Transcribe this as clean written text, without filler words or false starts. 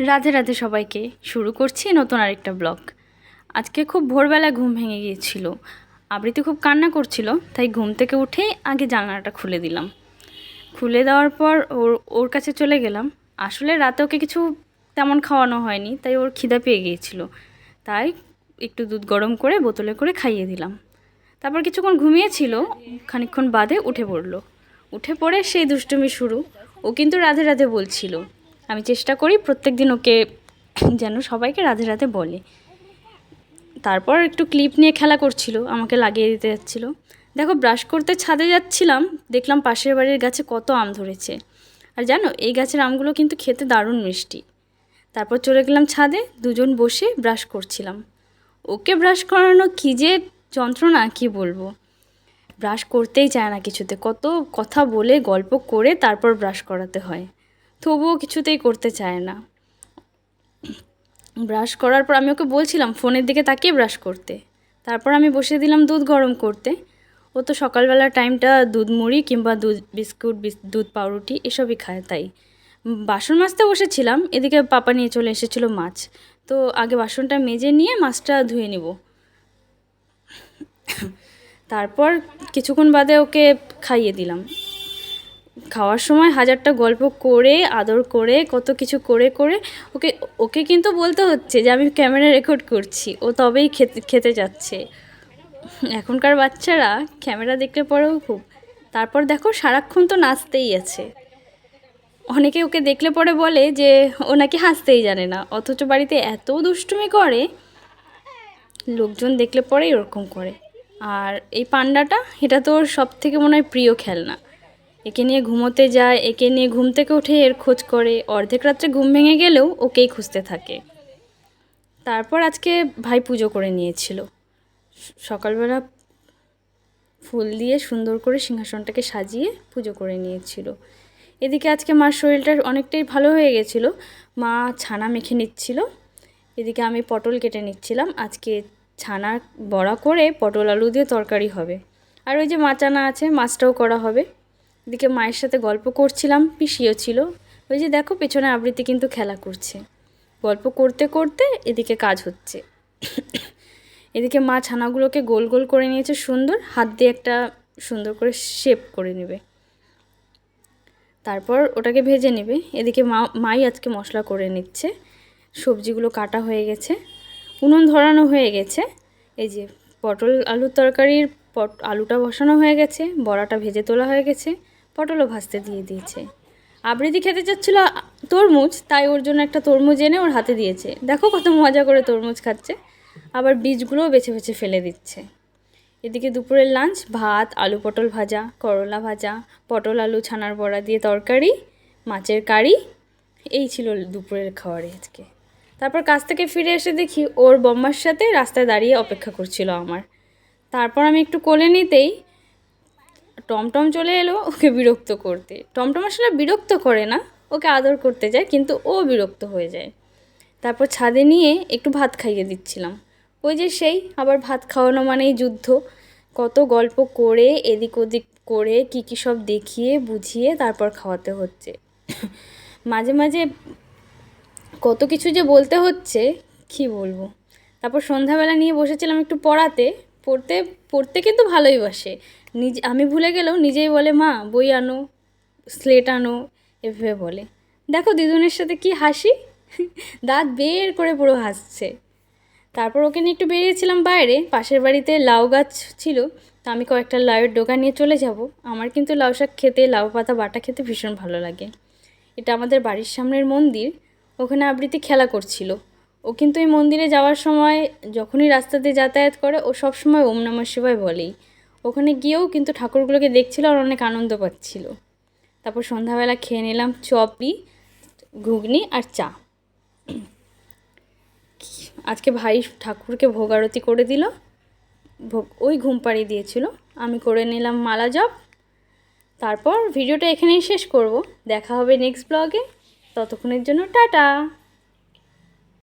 রাধে রাধে সবাইকে। শুরু করছি নতুন আরেকটা ব্লগ। আজকে খুব ভোরবেলায় ঘুম ভেঙে গিয়েছিল। আবৃত্তি খুব কান্না করছিল, তাই ঘুম থেকে উঠেই আগে জানলাটা খুলে দিলাম। খুলে দেওয়ার পর ওর কাছে চলে গেলাম। আসলে রাতে ওকে কিছু তেমন খাওয়ানো হয়নি, তাই ওর খিদা পেয়ে গিয়েছিল। তাই একটু দুধ গরম করে বোতলে করে খাইয়ে দিলাম। তারপর কিছুক্ষণ ঘুমিয়েছিল, খানিকক্ষণ বাদে উঠে পড়লো। উঠে পড়ে সেই দুষ্টুমি শুরু। ও কিন্তু রাধে রাধে বলছিল। আমি চেষ্টা করি প্রত্যেক দিন ওকে যেন সবাইকে রাধে রাধে বলে। তারপর একটু ক্লিপ নিয়ে খেলা করছিল, আমাকে লাগিয়ে দিতে যাচ্ছিলো। দেখো, ব্রাশ করতে ছাদে যাচ্ছিলাম, দেখলাম পাশের বাড়ির গাছে কত আম ধরেছে। আর জানো, এই গাছের আমগুলো কিন্তু খেতে দারুণ মিষ্টি। তারপর চলে গেলাম ছাদে, দুজন বসে ব্রাশ করছিলাম। ওকে ব্রাশ করানো কী যে যন্ত্রণা, কী বলবো। ব্রাশ করতেই চায় না কিছুতে, কত কথা বলে গল্প করে তারপর ব্রাশ করাতে হয়, তবুও কিছুতেই করতে চায় না। ব্রাশ করার পর আমি ওকে বলছিলাম ফোনের দিকে তাকিয়ে ব্রাশ করতে। তারপর আমি বসিয়ে দিলাম দুধ গরম করতে। ও তো সকালবেলার টাইমটা দুধ মুড়ি কিংবা দুধ বিস্কুট, দুধ পাউরুটি এসবই খায়। তাই বাসন মাজতে বসেছিলাম, এদিকে পাপা নিয়ে চলে এসেছিলো মাছ। তো আগে বাসনটা মেজে নিয়ে মাছটা ধুয়ে নিব। তারপর কিছুক্ষণ বাদে ওকে খাইয়ে দিলাম। খাওয়ার সময় হাজারটা গল্প করে, আদর করে, কত কিছু করে করে ওকে ওকে কিন্তু বলতে হচ্ছে যে আমি ক্যামেরা রেকর্ড করছি, ও তবেই খেতে যাচ্ছে। এখনকার বাচ্চারা ক্যামেরা দেখলে পরেও খুব। তারপর দেখো, সারাক্ষণ তো নাচতেই আছে। অনেকে ওকে দেখলে পরে বলে যে ও নাকি হাসতেই জানে না, অথচ বাড়িতে এত দুষ্টুমি করে, লোকজন দেখলে পরেই ওরকম করে। আর এই পান্ডাটা, এটা তো ওর সব থেকে মনে হয় প্রিয় খেলনা। একে নিয়ে ঘুমোতে যায়, একে নিয়ে ঘুম থেকে উঠে এর খোঁজ করে, অর্ধেক রাত্রে ঘুম ভেঙে গেলেও ওকেই খুঁজতে থাকে। তারপর আজকে ভাই পুজো করে নিয়েছিল। সকালবেলা ফুল দিয়ে সুন্দর করে সিংহাসনটাকে সাজিয়ে পুজো করে নিয়েছিল। এদিকে আজকে মার শরীরটা অনেকটাই ভালো হয়ে গেছিলো। মা ছানা মেখে নিচ্ছিল, এদিকে আমি পটল কেটে নিচ্ছিলাম। আজকে ছানা বড়া করে পটল আলু দিয়ে তরকারি হবে। আর ওই যে মাচানা আছে, মাছটাও করা হবে। এদিকে মায়ের সাথে গল্প করছিলাম, পিসিও ছিল। ওই যে দেখো, পেছনে আবৃত্তি কিন্তু খেলা করছে। গল্প করতে করতে এদিকে কাজ হচ্ছে। এদিকে মা ছানাগুলোকে গোল গোল করে নিয়েছে সুন্দর, হাত দিয়ে একটা সুন্দর করে শেপ করে নেবে। তারপর ওটাকে ভেজে নেবে। এদিকে মাই আজকে মশলা করে নিচ্ছে। সবজিগুলো কাটা হয়ে গেছে, উনুন ধরানো হয়ে গেছে। এই যে পটল আলুর তরকারির আলুটা বসানো হয়ে গেছে, বড়াটা ভেজে তোলা হয়ে গেছে, পটলও ভাজতে দিয়ে দিয়েছে। আবৃত্তি খেতে চাচ্ছিল তরমুজ, তাই ওর জন্য একটা তরমুজ এনে ওর হাতে দিয়েছে। দেখো কত মজা করে তরমুজ খাচ্ছে, আবার বীজগুলোও বেছে বেছে ফেলে দিচ্ছে। এদিকে দুপুরের লাঞ্চ, ভাত, আলু পটল ভাজা, করলা ভাজা, পটল আলু ছানার বড়া দিয়ে তরকারি, মাছের কারি, এই ছিল দুপুরের খাবারে আজকে। তারপর কাজ থেকে ফিরে এসে দেখি ওর বম্মার সাথে রাস্তায় দাঁড়িয়ে অপেক্ষা করছিল আমার। তারপর আমি একটু কোলে নিতেই টমটম চলে এলো ওকে বিরক্ত করতে। টমটম আসলে বিরক্ত করে না, ওকে আদর করতে যায়, কিন্তু ও বিরক্ত হয়ে যায়। তারপর ছাদে নিয়ে একটু ভাত খাইয়ে দিচ্ছিলাম। ওই যে সেই আবার ভাত খাওয়ানো মানেই যুদ্ধ। কত গল্প করে, এদিক ওদিক করে, কী কী সব দেখিয়ে বুঝিয়ে তারপর খাওয়াতে হচ্ছে। মাঝে মাঝে কত কিছু যে বলতে হচ্ছে, কী বলবো। তারপর সন্ধ্যাবেলা নিয়ে বসেছিলাম একটু পড়াতে। পড়তে পড়তে কিন্তু ভালোই বাসে। আমি ভুলে গেলেও নিজেই বলে, মা বই আনো, স্লেট আনো, এভাবে বলে। দেখো দিদুনের সাথে কি হাসি, দাঁত বের করে পুরো হাসছে। তারপর ওকে নিয়ে একটু বেরিয়েছিলাম বাইরে, পাশের বাড়িতে লাউ গাছ ছিল, তো আমি কয়েকটা লাউয়ের ডগা নিয়ে চলে যাব। আমার কিন্তু লাউ শাক খেতে, লাউ পাতা বাটা খেতে ভীষণ ভালো লাগে। এটা আমাদের বাড়ির সামনের মন্দির, ওখানে আবৃত্তি খেলা করছিল। ও কিন্তু এই মন্দিরে যাওয়ার সময় যখনই রাস্তা দিয়ে যাতায়াত করে, ও সব সময় ওম নমঃ শিবায় বলেই। ওখানে গিয়েও কিন্তু ঠাকুরগুলোকে দেখছিল আর অনেক আনন্দ পাচ্ছিল। তারপর সন্ধ্যাবেলা খেয়ে নিলাম চপি, ঘুগনি আর চা। আজকে ভাই ঠাকুরকে ভোগ আরতি করে দিল, ওই ঘুম পাড়িয়ে দিয়েছিল, আমি করে নিলাম মালা জপ। তারপর ভিডিওটা এখানেই শেষ করব। দেখা হবে নেক্সট ব্লগে, ততক্ষণের জন্য টাটা।